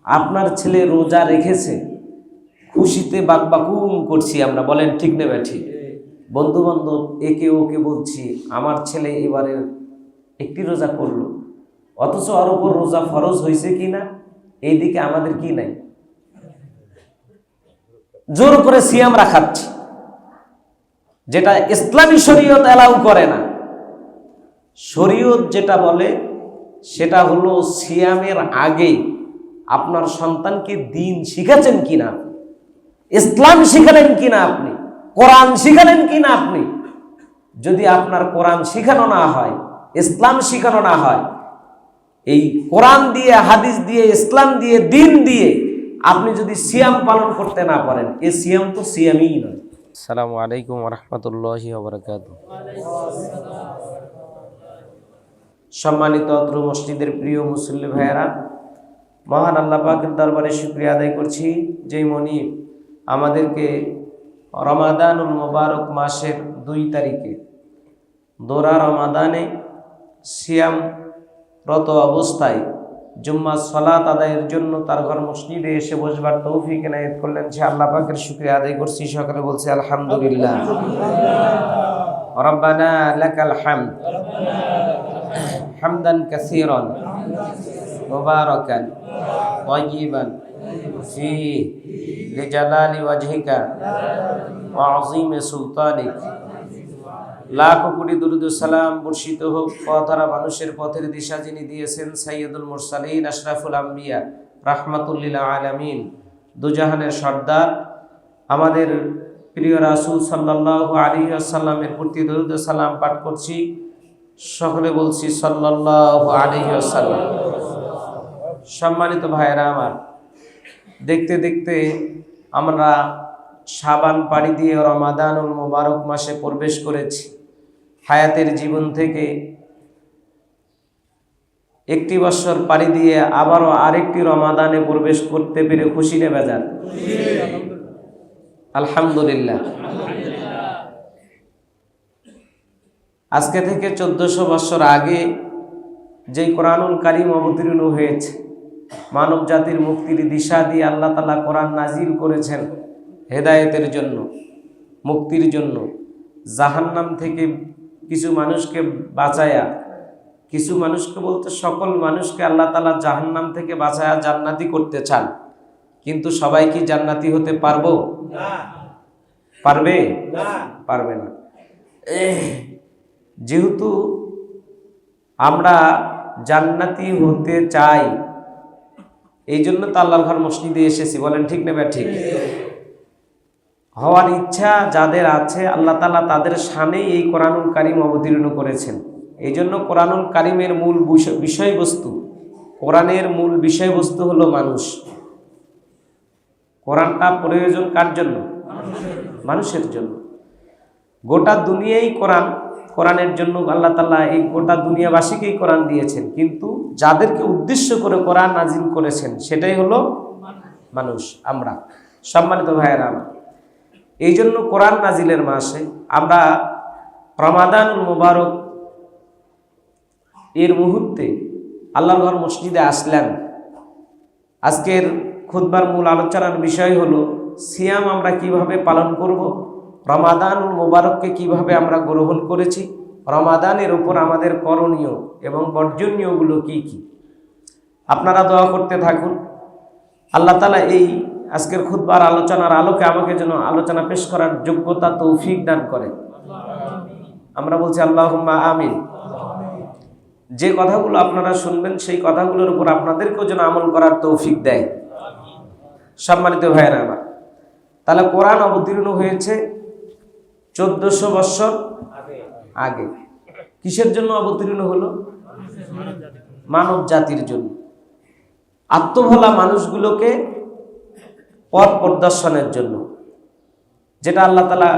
আপনার ছেলে রোজা রেখেছে, খুশিতে বাকবাকুম করছি আমরা, বলেন ঠিক নেবে ঠিক? বন্ধু বান্ধব একে ওকে বলছি আমার ছেলে এবারে একটি রোজা করলো, অথচ ওর উপর রোজা ফরজ হয়েছে কিনা এইদিকে আমাদের কি নাই, জোর করে সিয়াম রাখাচ্ছি, যেটা ইসলামী শরীয়ত অ্যালাউ করে না। শরীয়ত যেটা বলে সেটা হলো সিয়ামের আগে আপনার সন্তানকে দিন শিখাচ্ছেন কিনা, ইসলাম শিখালেন কিনা, আপনি কোরআন শিখালেন কিনা। আপনি যদি আপনার কোরআন শিখানো না হয়, ইসলাম শিখানো না হয়, এই কোরআন দিয়ে, হাদিস দিয়ে, ইসলাম দিয়ে, দিন দিয়ে আপনি যদি সিয়াম পালন করতে না পারেন, এই সিয়াম তো সিয়ামই নয়। আসসালামু আলাইকুম ওয়া রাহমাতুল্লাহি ওয়া বারাকাতুহু। সম্মানিত অত্র মসজিদের প্রিয় মুসল্লি ভাইয়েরা, মহান আল্লাহ পাকের দরবারে শুকরিয়া আদায় করছি যে মনিব আমাদেরকে রমাদানুল মুবারক মাসের 2 তারিখে দোরা রমাদানে সিয়ামরত অবস্থায় জুম্মা সালাত আদায়ের জন্য তার ঘর মসজিদে এসে বসবার তৌফিক এনায়েত করলেন। সে আল্লাহ পাকের শুকরিয়া আদায় করছি। সকলে বলছি আলহামদুলিল্লাহ। রব্বানা লাকাল হামদ হামদান কাসীরান মুবারাকান তাইয়িবান ফীহি লিজালালি ওয়াজহিকা ওয়া আযীমি সুলতানিক। লাখো কোটি দুরূদ ও সালাম বর্ষিত হোক পথহারা মানুষের পথের দিশা যিনি দিয়েছেন, সাইয়্যিদুল মুরসালিন আশরাফুল আম্বিয়া রাহমাতুল লিল আলামিন, দুজাহানের সর্দার আমাদের প্রিয় রাসূল সাল্লাল্লাহু আলাইহি ওয়াসাল্লামের প্রতি দুরূদ ও সালাম পাঠ করছি। সকলে বলছি সাল্লাল্লাহু আলাইহি ওয়াসাল্লাম। সম্মানিত ভাইয়েরা আমার, দেখতে দেখতে আমরা শাবান পাড়ি দিয়ে রমাদানুল মুবারক মাসে প্রবেশ করেছি। হায়াতের জীবন থেকে একটি বছর পাড়ি দিয়ে আবারও আরেকটি রমাদানে প্রবেশ করতে পেরে খুশি না বেজার? আলহামদুলিল্লাহ। আজকে থেকে 1400 বছর আগে যেই কোরআনুল কারীম অবতীর্ণ হয়েছে, মানব জাতির মুক্তির দিশা দিয়ে আল্লাহ তাআলা কোরআন নাজিল করেছেন হেদায়েতের জন্য, মুক্তির জন্য, জাহান্নাম থেকে কিছু মানুষকে বাঁচায়া, কিছু মানুষকে বলতে সকল মানুষকে আল্লাহ তাআলা জাহান্নাম থেকে বাঁচায়া জান্নাতি করতে চান। কিন্তু সবাই কি জান্নাতি হতে পারবো? পারবে না, পারবে না। যেহেতু আমরা জান্নাতি হতে চাই, এই জন্য তো আল্লাহর ঘর মসজিদে এসেছি, বলেন ঠিক না ঠিক? হওয়ার ইচ্ছা যাদের আছে আল্লাহ তাআলা তাদের শানেই এই কোরআনুল কারীম অবতীর্ণ করেছেন। এই জন্য কোরআনুল কারীমের মূল বিষয়বস্তু, কোরআনের মূল বিষয়বস্তু হলো মানুষ। কোরআনটা প্রয়োজন কার জন্য? মানুষের জন্য। গোটা দুনিয়াই কোরআনের জন্য আল্লাহ তাআলা এই গোটা দুনিয়াবাসীকেই কোরআন দিয়েছেন, কিন্তু যাদেরকে উদ্দেশ্য করে কোরআন নাজিল করেছেন সেটাই হলো মানুষ, আমরা। সম্মানিত ভাইয়েরা, এই জন্য কোরআন নাজিলের মাসে আমরা রমাদানুল মুবারক এর মুহূর্তে আল্লাহর ঘর মসজিদে আসলেন। আজকের খুতবার মূল আলোচনার বিষয় হলো সিয়াম আমরা কিভাবে পালন করব, রমাদানুল মুবারককে কিভাবে আমরা গ্রহণ করেছি, রমাদানের উপর আমাদের করণীয় এবং বর্জনীয়গুলো কি কি। আপনারা দোয়া করতে থাকুন, আল্লাহ তাআলা এই আজকের খুতবার আলোচনার আলোকে আমাকে যেন আলোচনা পেশ করার যোগ্যতা তৌফিক দান করে। আমরা বলছি আল্লাহুম্মা আমিন। যে কথাগুলো আপনারা শুনবেন সেই কথাগুলোর উপর আপনাদেরকেও যেন আমল করার তৌফিক দেয়। সম্মানিত ভাইয়েরা আমার, তাহলে কোরআন অবতীর্ণ হয়েছে 1400 বছর আগে। কিসের জন্য অবতীর্ণ হলো? মানব জাতির জন্য, আত্মভোলা মানুষগুলোকে পথ প্রদর্শনের জন্য। যেটা আল্লাহ তাআলা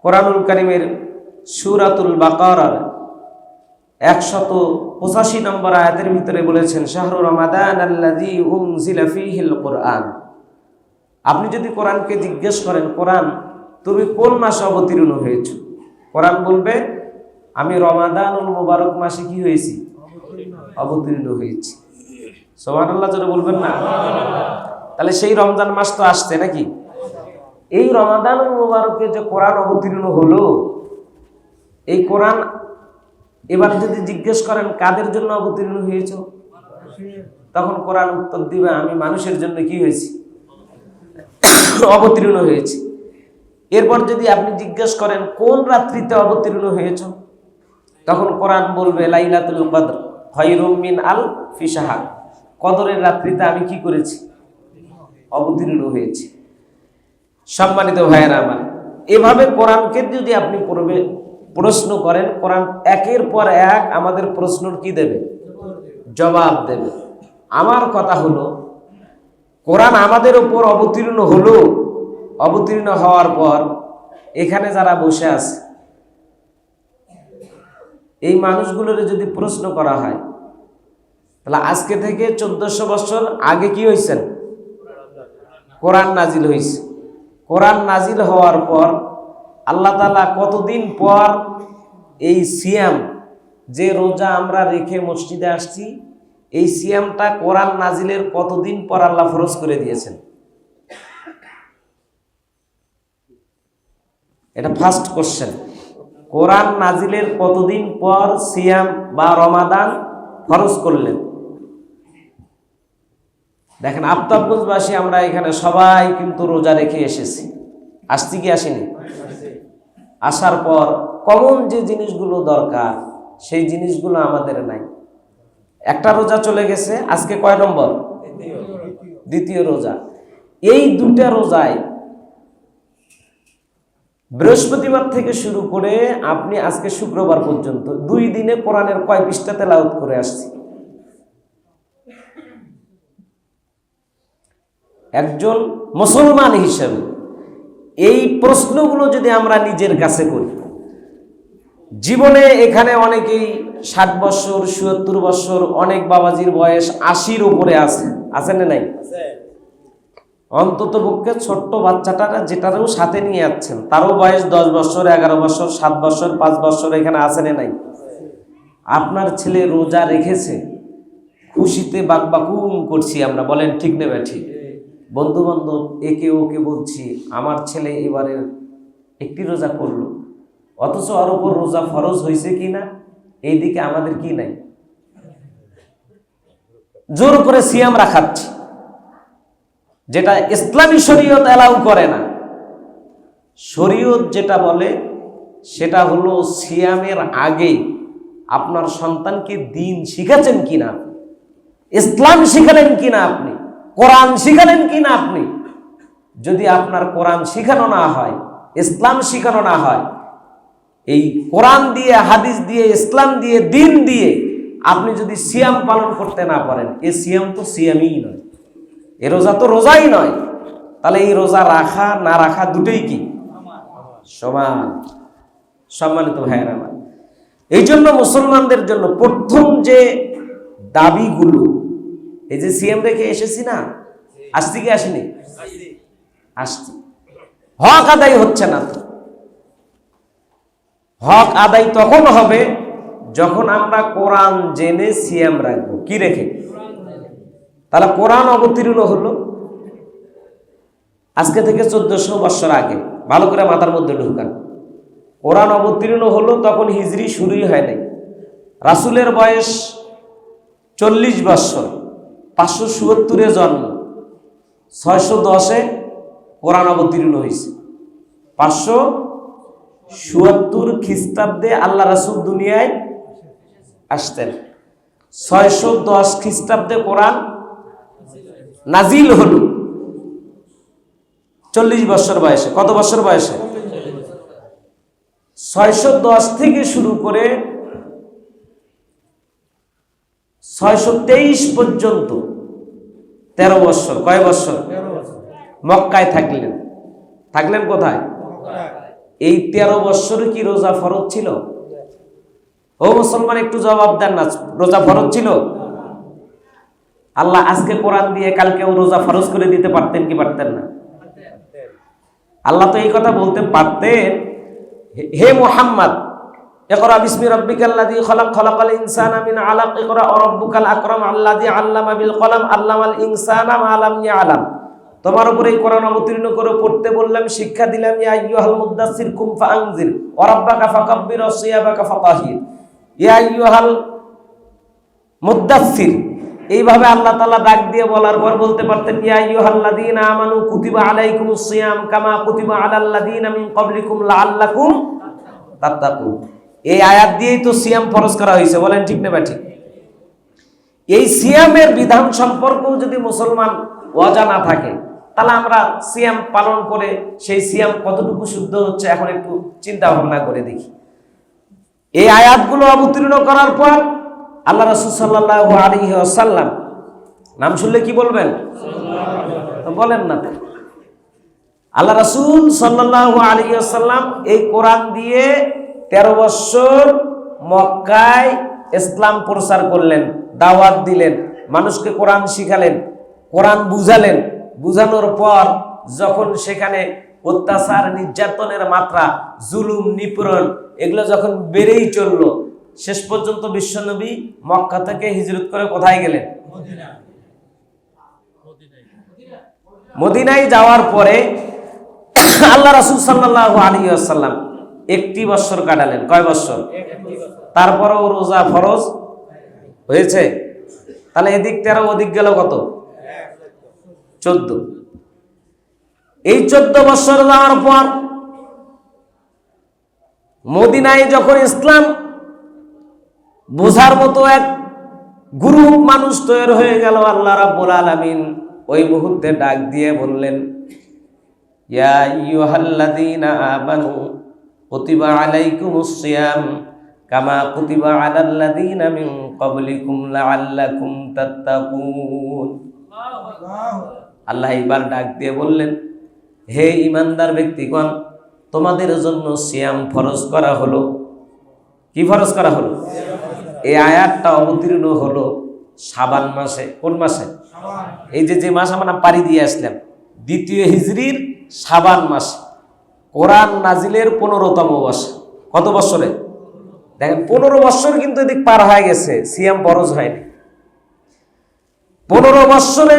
কোরআনুল কারীমের সূরাতুল বাকারার 185 নম্বর আয়াতের ভিতরে বলেছেন, শাহরু রমাদান আল্লাযী উনজিলা ফীহিল কুরআন। আপনি যদি কোরআনকে জিজ্ঞেস করেন, কোরআন তুমি কোন মাসে অবতীর্ণ হয়েছ, কোরআন বলবে আমি রমাদানুল মুবারক মাসে কি হয়েছি? অবতীর্ণ হয়েছি। সুবহানাল্লাহ জোরে বলবেন না? তাহলে সেই রমজান মাস তো আসছে নাকি? এই রমাদানুল মুবারকে যে কোরআন অবতীর্ণ হলো, এই কোরআন এবার যদি জিজ্ঞেস করেন কাদের জন্য অবতীর্ণ হয়েছে, তখন কোরআন উত্তর দিবে আমি মানুষের জন্য কি হয়েছি, অবতীর্ণ হয়েছি। এরপর যদি আপনি জিজ্ঞেস করেন কোন রাত্রিতে অবতীর্ণ হয়েছ, তখন কোরআন বলবে লাইলাতুল কদর খায়রুম মিন আলফি শাহর, কদরের রাত্রিতে আমি কি করেছি, অবতীর্ণ হয়েছি। সম্মানিত ভাইয়েরা আমার, এভাবে কোরআনকে যদি আপনি প্রশ্ন করেন, কোরআন একের পর এক আমাদের প্রশ্নের কি দেবে, জবাব দেবে। আমার কথা হলো, কোরআন আমাদের উপর অবতীর্ণ হলো, অবতীর্ণ হওয়ার পর এখানে যারা বসে আছে এই মানুষগুলোর যদি প্রশ্ন করা হয়, তাহলে আজকে থেকে 1400 বছর আগে কি হয়েছেন, কোরআন নাজিল হয়েছে। কোরআন নাজিল হওয়ার পর আল্লাহ তাআলা কতদিন পর এই সিয়াম, যে রোজা আমরা রেখে মসজিদে আসছি, এই সিয়ামটা কোরআন নাজিলের কতদিন পর আল্লাহ ফরজ করে দিয়েছেন? এটা ফার্স্ট কোশ্চেন। কোরআন নাজিলের কতদিন পর সিয়াম বা রমাদান ফরজ করলেন? দেখেন, আফতাবগঞ্জবাসী আমরা এখানে সবাই কিন্তু রোজা রেখে এসেছি, আসছি কি আসেনি? আসার পর কমন যে জিনিসগুলো দরকার সেই জিনিসগুলো আমাদের নাই। একটা রোজা চলে গেছে, আজকে কয় নম্বর? দ্বিতীয় রোজা। এই দুটা রোজায় বৃহস্পতিবার থেকে শুরু করে আপনি আজকে শুক্রবার পর্যন্ত 2 দিনে কোরআনের কয় পৃষ্ঠা তেলাওয়াত করে আসছি? একজন মুসলমান হিসেবে এই প্রশ্নগুলো যদি আমরা নিজের কাছে করি, জীবনে এখানে অনেকেই 60 বছর ৭৭ বছর, অনেক বাবাজির বয়স 80-র উপরে আছে, আছেন না নাই? অন্তত পক্ষে ছোট্ট বাচ্চাটা যেটারও সাথে নিয়ে যাচ্ছেন তারও বয়স 10 বছর 11 বছর 7 বছর 5 বছর এখানে আছে না নাই? আপনার ছেলে রোজা রেখেছে, খুশিতে বাকবাকুম করছি আমরা, বলেন ঠিক নেবে ঠিক? বন্ধু বান্ধব একে ওকে বলছি আমার ছেলে এবারে একটি রোজা করলো, অথচ ওর উপর রোজা ফরজ হয়েছে কিনা এই দিকে আমাদের কি নাই, জোর করে সিয়াম রাখাচ্ছি, যেটা ইসলামী শরীয়ত এলাউ করে না। শরীয়ত যেটা বলে সেটা হলো সিয়ামের আগে আপনার সন্তানকে দিন শিখাচ্ছেন কিনা, ইসলাম শিখালেন কিনা, আপনি কোরআন শিখালেন কিনা। আপনি যদি আপনার কোরআন শিখানো না হয়, ইসলাম শিখানো না হয়, এই কোরআন দিয়ে হাদিস দিয়ে ইসলাম দিয়ে দিন দিয়ে আপনি যদি সিয়াম পালন করতে না পারেন, এই সিয়াম তো সিয়ামই নয়, এ রোজা তো রোজাই নয়। তাহলে এই রোজা রাখা না রাখা দুটোই কি সমান? সম্মানিত ভাইয়েরা আমার, এই জন্য মুসলমানদের জন্য প্রথম যে দাবিগুলো, এই যে সিয়াম রেখে এসেছি না, আসছি কি আসেনি? আসছি। হক আদায় হচ্ছে না তো। হক আদায় তখন হবে যখন আমরা কোরআন জেনে সিয়াম রাখবো। কি রেখে? তাহলে কোরআন অবতীর্ণ হলো আজকে থেকে 1400 বছর আগে, ভালো করে মাথার মধ্যে ঢুকান। কোরআন অবতীর্ণ হলো তখন হিজরি শুরুই হয় নাই। রাসূলের বয়স 40 বছর, 577-এ জন্ম, 610-এ কোরআন অবতীর্ণ হয়েছে। 577 খ্রিস্টাব্দে আল্লাহ রাসূল দুনিয়ায় আসতেন, 610 খ্রিস্টাব্দে কোরআন নাজিল হলো 40 বছর বয়সে। কত বছর বয়সে? 610 থেকে শুরু করে 623 পর্যন্ত 13 বছর। কয় বছর? মক্কায় থাকলেন। থাকলেন কোথায়? এই 13 বছর কি রোজা ফরজ ছিল? ও মুসলমান একটু জবাব দেন না, রোজা ফরজ ছিল? আল্লাহ আজকে কোরআন দিয়ে কালকেও রোজা ফরজ করে দিতে পারতেন কি পারতেন না? আল্লাহ তো এই কথা বলতে পারতেন, হে মুহাম্মদ ইকরা বিসমি রাব্বিকাল্লাযী খালাক খালাকাল ইনসানা মিন আলাক ইকরা ওয়া রাব্বুকাল আকরাম আল্লাযী আল্লামা বিল কলম আল্লামাল ইনসানা মা লাম ইয়ালাম। তোমার উপরে এই কোরআন অবতীর্ণ করে পড়তে বললাম, শিক্ষা দিলাম। ইয়া আইয়ুহাল মুদ্দাসসির কুম ফাআনজির ওয়া রাব্বাকা ফাকাব্বির ওয়া সিয়াবাকা ফাতাহির। ইয়া আইয়ুহাল মুদ্দাসসির, এইভাবে আল্লাহ তাআলা ডাক দিয়ে বলার পর বলতে পারতেন ইয়া আইয়ুহাল্লাযীনা আমানু কুতিবা আলাইকুমুস সিয়াম কামা কুতিবা আলাল লাযীনা মিন ক্বাবলিকুম লাআল্লাকুম তাত্তাকুন। এই আয়াত দিয়েই তো সিয়াম ফরজ করা হয়েছে, বলেন ঠিক না ঠিক? এই সিয়ামের বিধান সম্পর্কেও যদি মুসলমান অজানা থাকে, তাহলে আমরা সিয়াম পালন করে সেই সিয়াম কতটুকু শুদ্ধ হচ্ছে এখন একটু চিন্তা ভাবনা করে দেখি। এই আয়াতগুলো অবতীর্ণ করার পর আল্লাহ রাসূল সাল্লাল্লাহু আলাইহি ওয়াসাল্লাম, নাম শুনলে কি বলবেন? বলেন না। আল্লাহ রাসূল সাল্লাল্লাহু আলাইহি ওয়াসাল্লাম এই কোরআন দিয়ে 13 বছর মক্কায় ইসলাম প্রচার করলেন, দাওয়াত দিলেন, মানুষকে কোরআন শিখালেন, কোরআন বুঝালেন। বুঝানোর পর যখন সেখানে অত্যাচার নির্যাতনের মাত্রা, জুলুম নিপীড়ন এগুলো যখন বেড়েই চলল, শেষ পর্যন্ত বিশ্বনবী মক্কা থেকে হিজরত করে কোথায় গেলেন? মদিনায় যাওয়ার পরে আল্লাহ রাসূল সাল্লাল্লাহু আলাইহি ওয়াসাল্লাম 1 বছর কাটালেন। কয় বছর? তারপরেও রোজা ফরজ হয়েছে। তাহলে এদিক 13 ওদিক গেল কত? 14। এই 14 বছর যাওয়ার পর মদিনায় যখন ইসলাম বোঝার মতো এক গ্রুপ মানুষ তৈরি হয়ে গেল, আল্লাহ রাব্বুল আলামিন ওই মুহূর্তে ডাক দিয়ে বললেন ইয়া আইয়ুহাল্লাযীনা আমানু কুতিবা আলাইকুমুস সিয়াম কামা কুতিবা আলাল লাযীনা মিন ক্বাবলিকুম লাআল্লাকুম তাত্তাকুন। আল্লাহ এবার ডাক দিয়ে বললেন, হে ঈমানদার ব্যক্তিগণ, তোমাদের জন্য সিয়াম ফরজ করা হলো। কি ফরজ করা হলো? এই আয়াতটা অবতীর্ণ হলো শাবান মাসে। কোন মাসে? এই যে মাস আমরা পাড়ি দিয়ে আসলাম, 2য় হিজরির শাবান মাস, কোরআন নাজিলের 15তম বর্ষে। কত বছরে? দেখেন 15 বছর কিন্তু এদিক পার হয়ে গেছে, সিয়াম ফরজ হয়নি। 15 বছরে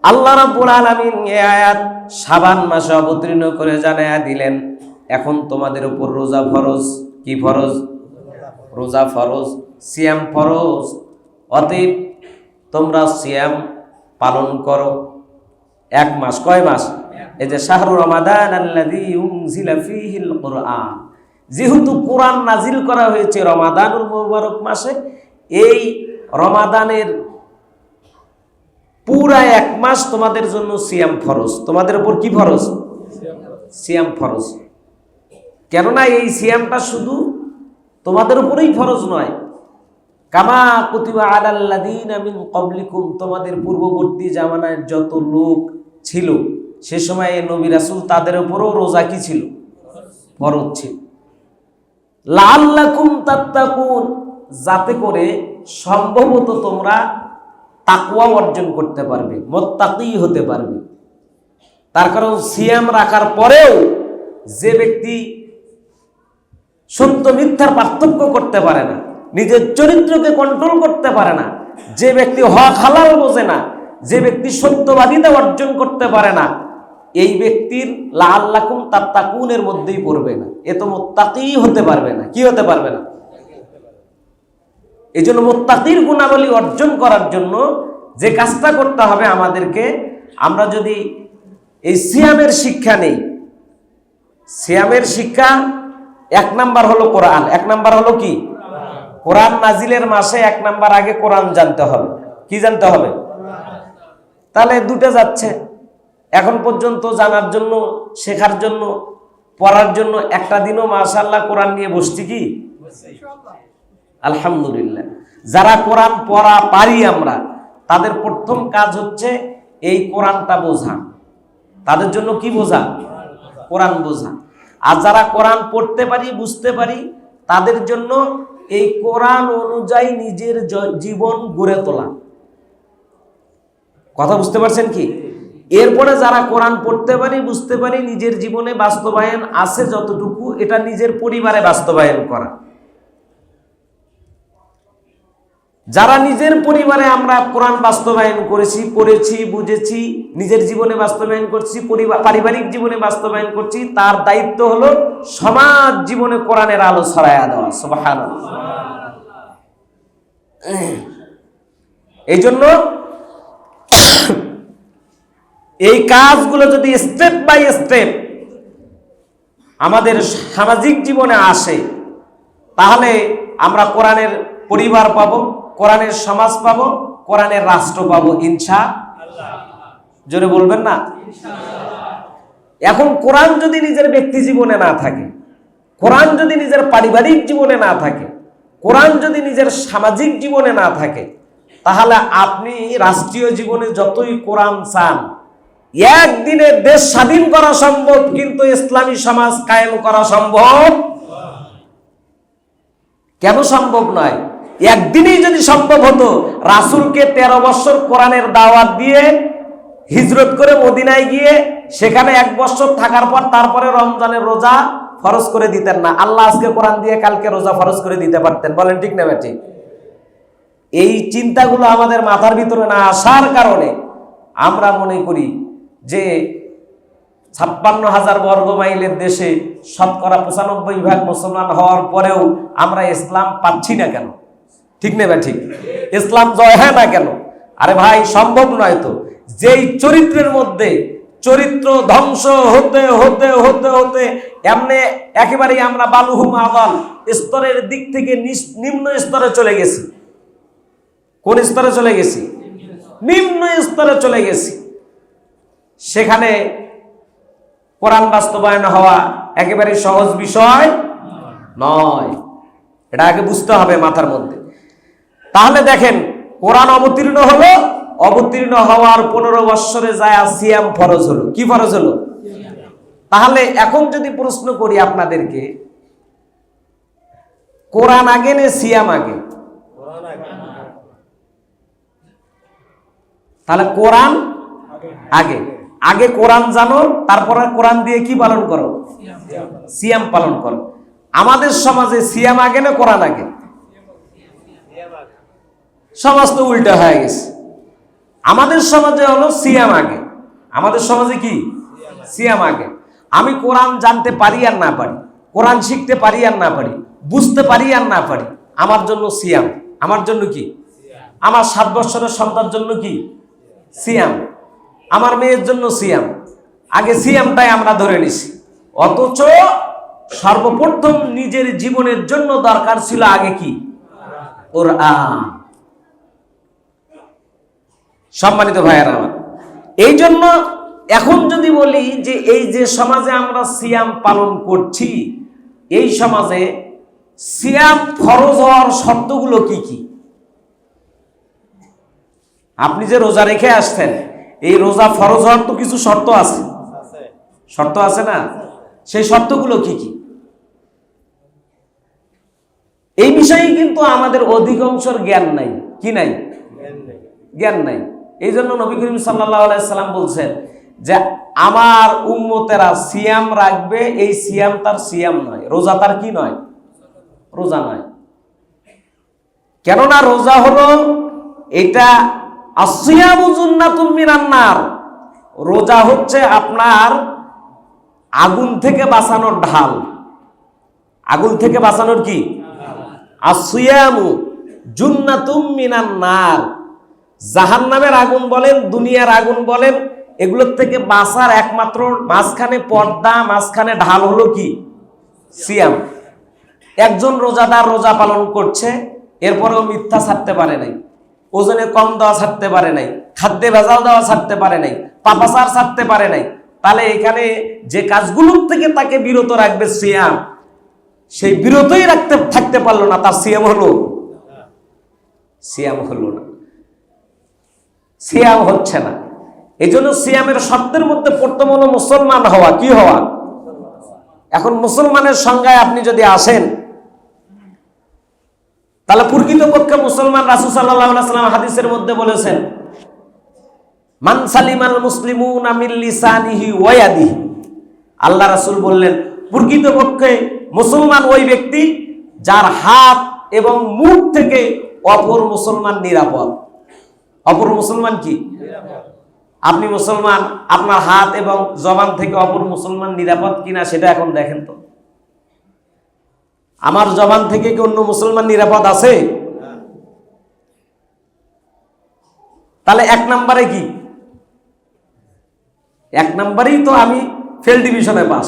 আল্লাহ রাব্বুল আলামিন এই আয়াত শাবান মাসে অবতীর্ণ করে জানায়া দিলেন, এখন তোমাদের উপর রোজা ফরজ। কি ফরজ? রোজা ফরজ, সিয়াম ফরজ। অতএব তোমরা সিয়াম পালন করো 1 মাস। কয় মাস? এই যে শাহরু রমাদান আল্লাযী উনজিলা ফীহিল কুরআন, যেহেতু কোরআন নাজিল করা হয়েছে রমাদানুল মুবারক মাসে, এই রমাদানের পুরা 1 মাস তোমাদের জন্য সিয়াম ফরজ। তোমাদের উপর কি ফরজ? সিয়াম ফরজ। কেননা এই সিয়ামটা শুধু তোমাদের উপরেই ফরজ নয়, কামা কুতিবা আলাল লাযীনা মিন ক্বাবলিকুম, তোমাদের পূর্ববর্তী জামানায় যত লোক ছিল সে সময়ে নবী রাসূল তাদের উপরও রোজা কি ছিল? ফরজ ছিল। লাআল্লাকুম তাত্তাকুন, যাতে করে সম্ভবত তোমরা তাকওয়া অর্জন করতে পারবে, মুত্তাকি হতে পারবে। তার কারণ সিয়াম রাখার পরেও যে ব্যক্তি সত্য মিথ্যার পার্থক্য করতে পারে না, নিজের চরিত্রকে কন্ট্রোল করতে পারে না, যে ব্যক্তি হক হালাল বোঝে না, যে ব্যক্তি সত্যবাদিতা অর্জন করতে পারে না, এই ব্যক্তির লাআল্লাকুম তাত্তাকুনের মধ্যেই পড়বে না। এ তো মুত্তাকি হতে পারবে না। কি হতে পারবে না? এই জন্য মুত্তাকির গুণাবলী অর্জন করার জন্য যে কাজটা করতে হবে আমাদেরকে, আমরা যদি এই সিয়ামের শিক্ষা নেই, সিয়ামের শিক্ষা 1 নাম্বার হলো কোরআন। 1 নাম্বার হলো কি? কোরআন নাজিলের মাসে 1 নাম্বার আগে কোরআন জানতে হবে। কি জানতে হবে? তাহলে দুটো যাচ্ছে। এখন পর্যন্ত জানার জন্য, শেখার জন্য, পড়ার জন্য একটা দিনও মাশাআল্লাহ কোরআন নিয়ে বসছি কি? আলহামদুলিল্লাহ। যারা কোরআন পড়া পারি আমরা, তাদের প্রথম কাজ হচ্ছে এই কোরআনটা বোঝা। তাদের জন্য কি বোঝা? কোরআন বোঝা। আর যারা কোরআন পড়তে পারি, বুঝতে পারি, তাদের জন্য এই কোরআন অনুযায়ী নিজের জীবন গড়ে তোলা। কথা বুঝতে পারছেন কি? এরপরে যারা কোরআন পড়তে পারি, বুঝতে পারি, নিজের জীবনে বাস্তবায়ন আছে যতটুকু, এটা নিজের পরিবারে বাস্তবায়ন করা। যারা নিজের পরিবারে আমরা কোরআন বাস্তবায়ন করেছি, পড়েছি, বুঝেছি, নিজের জীবনে বাস্তবায়ন করছি, পারিবারিক জীবনে বাস্তবায়ন করছি, তার দায়িত্ব হলো সমাজ জীবনে কোরআনের আলো ছড়ায়া দেওয়া। সুবহানাল্লাহ। এই জন্য এই কাজগুলো যদি স্টেপ বাই স্টেপ আমাদের সামাজিক জীবনে আসে, তাহলে আমরা কোরআনের পরিবার পাবো, কোরআনের সমাজ পাবো, কোরআনের রাষ্ট্র পাবো ইনশাআল্লাহ। জোরে বলবেন না? এখন কোরআন যদি নিজের ব্যক্তি জীবনে না থাকে, কোরআন যদি নিজের পারিবারিক জীবনে না থাকে, কোরআন যদি নিজের সামাজিক জীবনে না থাকে, তাহলে আপনি রাষ্ট্রীয় জীবনে যতই কোরআন চান, একদিনে দেশ স্বাধীন করা সম্ভব, কিন্তু ইসলামী সমাজ কায়েম করা সম্ভব কেন সম্ভব নয়? একদিনেই যদি সম্ভব হতো, রাসূলকে 13 বছর কোরআনের দাওয়াত দিয়ে হিজরত করে মদিনায় গিয়ে সেখানে 1 বছর থাকার পর তারপরে রমজানের রোজা ফরজ করে দিতেন না। আল্লাহ আজকে কোরআন দিয়ে কালকে রোজা ফরজ করে দিতে পারতেন। বলেন ঠিক না ঠিক? এই চিন্তাগুলো আমাদের মাথার ভিতরে না আসার কারণে আমরা মনে করি যে 56,000 বর্গ মাইলের দেশে শতকরা 95% মুসলমান হওয়ার পরেও আমরা ইসলাম পাচ্ছি না কেন? ঠিক না ঠিক? ইসলাম জয় হয় না কেন? আরে ভাই, সম্ভব নয় তো। যেই চরিত্রের মধ্যে চরিত্র ধ্বংস হতে হতে হতে হতে এমনি একেবারেই আমরা বালুহুম আদাল স্তরের দিক থেকে নিম্ন স্তরে চলে গেছি। কোন স্তরে চলে গেছি? নিম্ন স্তরে চলে গেছি। সেখানে কোরআন বাস্তবায়ন হওয়া একেবারে সহজ বিষয় নয়, এটা আগে বুঝতে হবে মাথার মধ্যে। তাহলে দেখেন, কোরআন অবতীর্ণ হলো, অবতীর্ণ হওয়ার 15 বৎসরে যায় সিয়াম ফরজ হলো। কি ফরজ হলো? তাহলে এখন যদি প্রশ্ন করি আপনাদেরকে, কোরআন আগে না সিয়াম আগে? তাহলে কোরআন আগে। আগে কোরআন জানো, তারপরে কোরআন দিয়ে কি পালন করো? সিয়াম পালন করো। আমাদের সমাজে সিয়াম আগে না কোরআন আগে? সমাজ তো উল্টা হয়ে গেছে। আমাদের সমাজে হলো সিয়াম আগে। আমাদের সমাজে কি? সিয়াম আগে। আমি কোরআন জানতে পারি আর না পারি, কোরআন শিখতে পারি আর না পারি, বুঝতে পারি আর না পারি, আমার জন্য সিয়াম। আমার জন্য কি? আমার 7 বছরের সন্তানের জন্য কি? সিয়াম। আমার মেয়ের জন্য সিয়াম। আগে সিয়ামটাই আমরা ধরে নিছি, অথচ সর্বপ্রথম নিজের জীবনের জন্য দরকার ছিল আগে কি? কোরআন। সম্মানিত ভাইয়েরা আমার, এই জন্য এখন যদি বলি যে এই যে সমাজে আমরা সিয়াম পালন করছি, এই সমাজে সিয়াম ফরজ হওয়ার শর্তগুলো কি কি? আপনি যে রোজা রেখে আসছেন, এই রোজা ফরজ হওয়ার তো কিছু শর্ত আছে, শর্ত আছে না? সেই শর্তগুলো কি কি? এই বিষয়ে কিন্তু আমাদের অধিকাংশের জ্ঞান নাই। কি নাই? জ্ঞান নাই। এই জন্য নবী করিম সাল্লাল্লাহু আলাইহি সাল্লাম বলছেন যে আমার উম্মতেরা সিয়াম রাখবে, এই সিয়াম তার সিয়াম নয়, রোজা তার কি নয়? রোজা নয়। কেননা রোজা হলো এটা আসিয়ামু জুন্নাতুম মিনান নার। রোজা হচ্ছে আপনার আগুন থেকে বাঁচানোর ঢাল। আগুন থেকে বাঁচানোর কি? আসিয়ামু জুন্নাতুম মিনান নার। জাহান্নামের আগুন বলেন, দুনিয়ার আগুন বলেন, এগুলোর থেকে বাঁচার একমাত্র মাঝখানে পর্দা, মাঝখানে ঢাল হলো কি? সিয়াম। একজন রোজাদার রোজা পালন করছে, এরপরেও মিথ্যা ছাড়তে পারে নাই, ওজনে কম দেওয়া ছাড়তে পারে নাই, খাদ্যে ভেজাল দেওয়া ছাড়তে পারে নাই, পাপাচার ছাড়তে পারে নাই, তাহলে এখানে যে কাজগুলোর থেকে তাকে বিরত রাখবে সিয়াম, সেই বিরতই থাকতে পারলো না, তার সিয়াম হলো? সিয়াম হলো না, সিয়াম হচ্ছে না। এই জন্য সিয়ামের শর্তের মধ্যে প্রথম হলো মুসলমান হওয়া। কি হওয়া? এখন মুসলমানের সংজ্ঞায় আপনি যদি আসেন, তাহলে প্রকৃতপক্ষে মুসলমান রাসূল সাল্লাল্লাহু আলাইহি ওয়াসাল্লাম হাদিসের মধ্যে বলেছেন, মান সালিমাল মুসলিমুনা মিন লিসানিহি ওয়া ইয়াদিহি। আল্লাহ রাসূল বললেন, প্রকৃতপক্ষে মুসলমান ওই ব্যক্তি যার হাত এবং মুখ থেকে অপর মুসলমান নিরাপদ। অপর মুসলমান কি? আপনি মুসলমান, আপনার হাত এবং জবান থেকে অপর মুসলমান নিরাপদ কিনা সেটা এখন দেখেন তো। আমার জবান থেকে কি অন্য মুসলমান নিরাপদ আছে? তাহলে এক নম্বরে কি? এক নম্বরেই তো আমি ফেল ডিভিশনে পাস।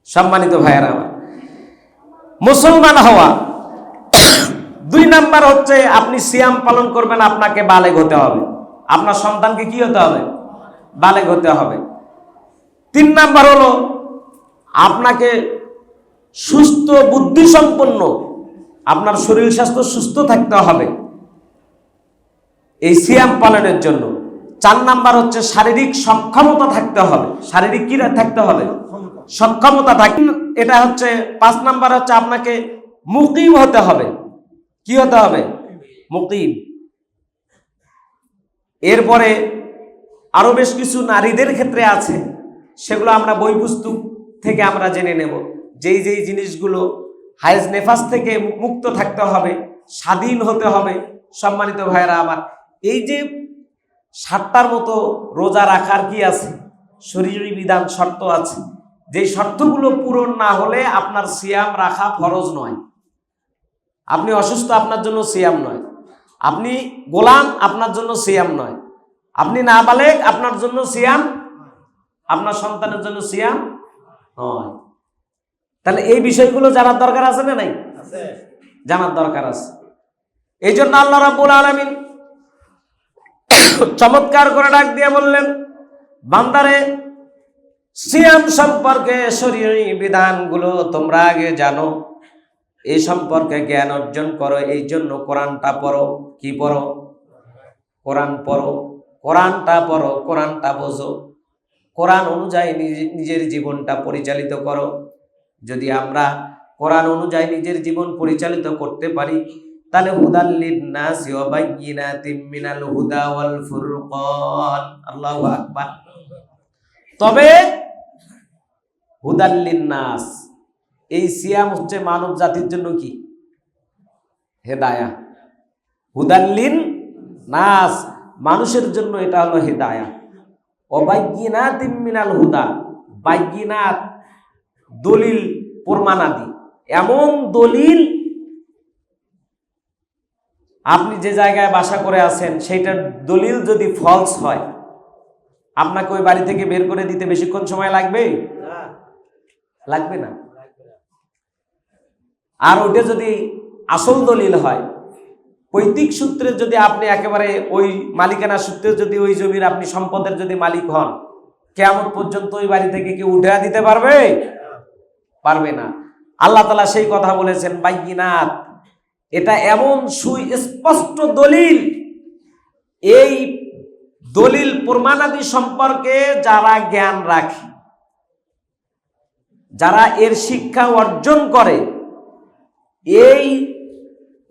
সম্মানিত ভাইয়েরা আমার, মুসলমান হওয়া। 2 নাম্বার হচ্ছে আপনি সিয়াম পালন করবেন, আপনাকে বালেগ হতে হবে। আপনার সন্তানকে কি হতে হবে? বালেগ হতে হবে। 3 নাম্বার হলো আপনাকে সুস্থ বুদ্ধি সম্পন্ন, আপনার শরীর স্বাস্থ্য সুস্থ থাকতে হবে এই সিয়াম পালনের জন্য। 4 নাম্বার হচ্ছে শারীরিক সক্ষমতা থাকতে হবে। শারীরিক কি থাকতে হবে? সক্ষমতা থাকতে। এটা হচ্ছে 5 নাম্বার হচ্ছে আপনাকে মুকিম হতে হবে। কি হতে হবে? মুকিম। এরপরে আরো বেশ কিছু নারীদের ক্ষেত্রে আছে, সেগুলো আমরা বই পুস্তক থেকে আমরা জেনে নেব। যেই যেই জিনিসগুলো হায়েজ নেফাস থেকে মুক্ত থাকতে হবে, স্বাধীন হতে হবে। সম্মানিত ভাইয়েরা আমার, এই যে 7টার মতো রোজা রাখার কি আছে? শরীয়ী বিধান, শর্ত আছে। যে শর্তগুলো পূরণ না হলে আপনার সিয়াম রাখা ফরজ নয়। আপনি অসুস্থ, আপনার জন্য সিয়াম নয়। আপনি গোলাম, আপনার জন্য সিয়াম নয়। আপনি নাবালেগ, আপনার জন্য সিয়াম, আপনার সন্তানের জন্য সিয়াম নয়। তাহলে এই বিষয়গুলো জানার দরকার আছে না নাই? জানার দরকার আছে। এই জন্য আল্লাহ রাব্বুল আলামিন চমৎকার করে ডাক দিয়ে বললেন, বান্দারে সিয়াম সম্পর্কে শরীয়ী বিধানগুলো তোমরা আগে জানো, এই সম্পর্কে জ্ঞান অর্জন করো। এই জন্য কোরআনটা পড়ো। কি পড়ো? কোরআন পড়ো। কোরআনটা পড়ো, কোরআনটা বোঝো, কোরআন অনুযায়ী নিজের জীবনটা পরিচালিত করো। যদি আমরা কোরআন অনুযায়ী নিজের জীবন পরিচালিত করতে পারি, তাহলে হুদাল লিন-নাসি ওয়া বাইয়িনাতিম মিনাল হুদা ওয়াল ফুরকান। আল্লাহু আকবার। তবে হুদাল লিন-নাস, এই সিয়াম হচ্ছে মানব জাতির জন্য কি? হেদায়া। হুদাল লিন-নাস, মানুষের জন্য এটা হলো হেদায়া। ওয়া বাইয়িনাতিম মিনাল হুদা, বাইয়িনাত দলিল, প্রমাণাদি। এমন দলিল, আপনি যে জায়গায় বাসা করে আছেন সেইটার দলিল যদি ফলস হয়, আপনাকে ওই বাড়ি থেকে বের করে দিতে বেশিক্ষণ সময় লাগবে? লাগবে না। আর ওইটা যদি আসল দলিল হয়, পৈতৃক সূত্রে যদি আপনি একেবারে ওই মালিকানা সূত্রে যদি ওই জমির আপনি সম্পদের যদি মালিক হন, কিয়ামত পর্যন্ত ওই বাড়ি থেকে কেউ উঠে দিতে পারবে? পারবে না। আল্লাহ তাআলা সেই কথা বলেছেন, বাইয়িনাত, এটা এমন সুস্পষ্ট দলিল। এই দলিল প্রমাণাদি সম্পর্কে যারা জ্ঞান রাখে, যারা এর শিক্ষা অর্জন করে, এই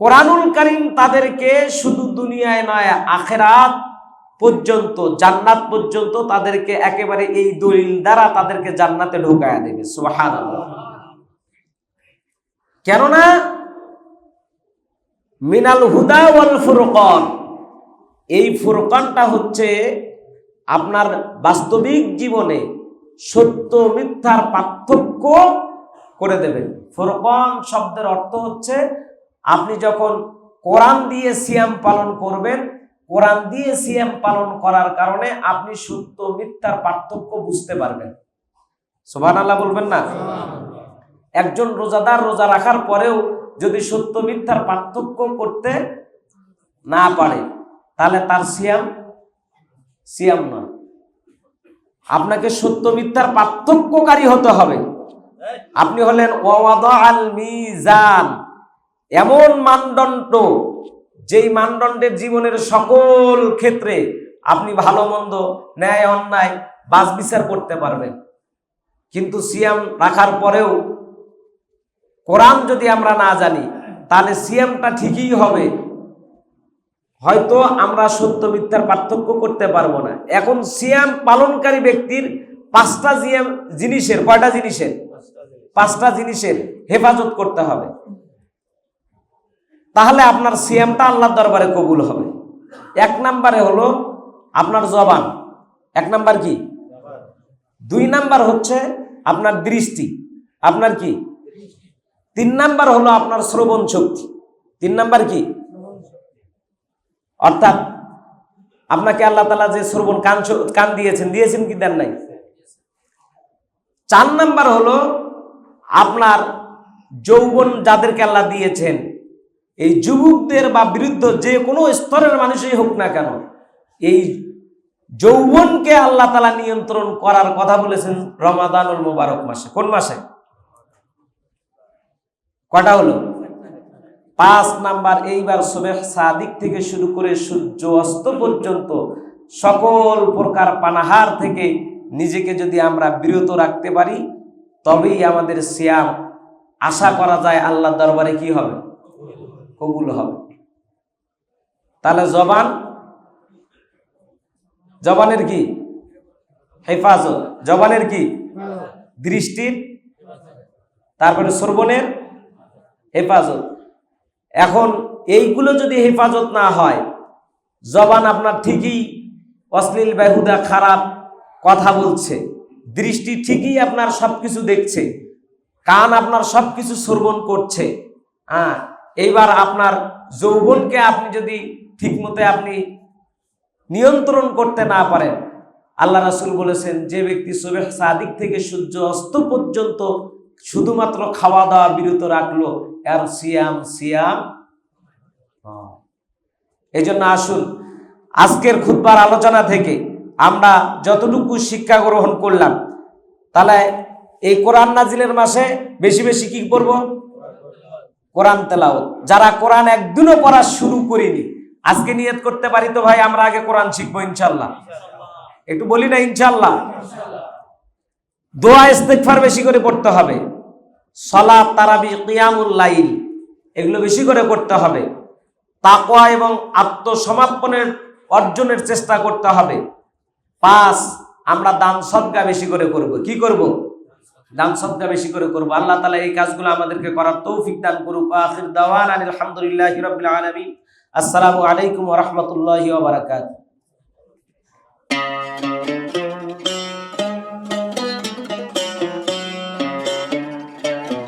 কোরআনুল কারীম তাদেরকে শুধু দুনিয়ায় নয়, আখিরাত পর্যন্ত, জান্নাত পর্যন্ত তাদেরকে একেবারে এই দলিল দ্বারা তাদেরকে জান্নাতে ঢোকায়া দেবে। সুবহানাল্লাহ। কেননা মিনাল হুদা ওয়াল ফুরকান, এই ফুরকানটা হচ্ছে আপনার বাস্তবিক জীবনে সত্য মিথ্যার পার্থক্য করে দেবে। ফুরকান শব্দের অর্থ হচ্ছে আপনি যখন কোরআন দিয়ে সিয়াম পালন করবেন, কোরআন দিয়ে সিয়াম পালন করার কারণে আপনি সত্য মিথ্যার পার্থক্য বুঝতে পারবেন। সুবহানাল্লাহ বলবেন না? একজন রোজাদার রোজা রাখার পরেও যদি সত্য মিথ্যার পার্থক্য করতে না পারে, তাহলে তার সিয়াম নয়। আপনাকে সত্য মিথ্যার পার্থক্যকারী হতে হবে। আপনি হলেন ওয়াদাআল মিজান, এমন মানদণ্ড, যেই মানদণ্ডের জীবনের সকল ক্ষেত্রে আপনি ভালো মন্দ, ন্যায় অন্যায় বাছ বিচার করতে পারবেন। কিন্তু সিয়াম রাখার পরেও কোরআন যদি আমরা না জানি, তাহলে সিয়ামটা ঠিকই হবে, হয়তো আমরা সত্য মিথ্যার পার্থক্য করতে পারবো না। এখন সিয়াম পালনকারী ব্যক্তির 5টা জিনিসের, কয়টা জিনিসের? 5টা জিনিসের হেফাজত করতে হবে। তাহলে আপনার সিয়ামটা আল্লাহর দরবারে কবুল হবে। এক নম্বরে হলো আপনার জবান, এক নাম্বার কি, দুই নাম্বার হচ্ছে আপনার দৃষ্টি, আপনার কি, তিন নাম্বার হলো আপনার শ্রবণ শক্তি, তিন নাম্বার কি, অর্থাৎ আপনাকে আল্লাহ তাআলা যে শ্রবণ কান দিয়েছেন কি দেন নাই। চার নাম্বার হলো আপনার যৌবন যাদেরকে আল্লাহ দিয়েছেন, এই যুবকদের বা বৃদ্ধ যে কোনো স্তরের মানুষই হোক না কেন, এই যৌবনকে আল্লাহ তাআলা নিয়ন্ত্রণ করার কথা বলেছেন রমাদানুল মুবারক মাসে। কোন মাসে? কটা হলো? 5 নাম্বার। এইবার সুবহ সাদিক থেকে শুরু করে সূর্য অস্ত পর্যন্ত সকল প্রকার পানাহার থেকে নিজেকে যদি আমরা বিরত রাখতে পারি, তবেই আমাদের সিয়াম আশা করা যায় আল্লাহর দরবারে কি হবে, কবুল হবে। তাহলে জবানের কি হেফাজত, জবানের কি দৃষ্টির, তারপরে শ্রবণের হেফাজত। এখন এইগুলো যদি হেফাজত না হয়, জবান আপনার ঠিকই অশ্লীল বেহুদা খারাপ কথা বলছে, দৃষ্টি ঠিকই আপনার সবকিছু দেখছে, কান আপনার সবকিছু শ্রবণ করছে, এইবার আপনার যৌবনকে আপনি যদি ঠিকমতো আপনি নিয়ন্ত্রণ করতে না পারেন, আল্লাহ রাসূল বলেছেন যে ব্যক্তি সুবহ সাদিক থেকে সূর্য অস্ত পর্যন্ত শুধুমাত্র খাওয়া দাওয়া বিরত রাখলো, এর সিয়াম। এই জন্য আসুন আজকের খুতবার আলোচনা থেকে আমরা যতটুকু শিক্ষা গ্রহণ করলাম, তাহলে এই কোরআন নাজিলের মাসে বেশি বেশি কি করব, কোরআন তেলাওয়াত। যারা কোরআন একদিনও পড়া শুরু করিনি, আজকে নিয়ত করতে পারি তো ভাই আমরা আগে কোরআন শিখবো ইনশাল্লাহ। একটু বলি না ইনশাল্লাহ। দোয়া ইস্তেগফার বেশি করে পড়তে হবে, সালাত তারাবি কিয়ামুল লাইল এগুলো বেশি করে করতে হবে, তাকওয়া এবং আত্মসমর্পণের অর্জনের চেষ্টা করতে হবে। 5 আমরা দান সদকা বেশি করে করব। কি করব? দান সদকা বেশি করে করব। আল্লাহ তাআলা এই কাজগুলো আমাদেরকে করার তৌফিক দান করুক। আখির দাওয়ানা আলহামদুলিল্লাহি রাব্বিল আলামিন। আসসালামু আলাইকুম ওয়া রাহমাতুল্লাহি ওয়া বারাকাতুহু।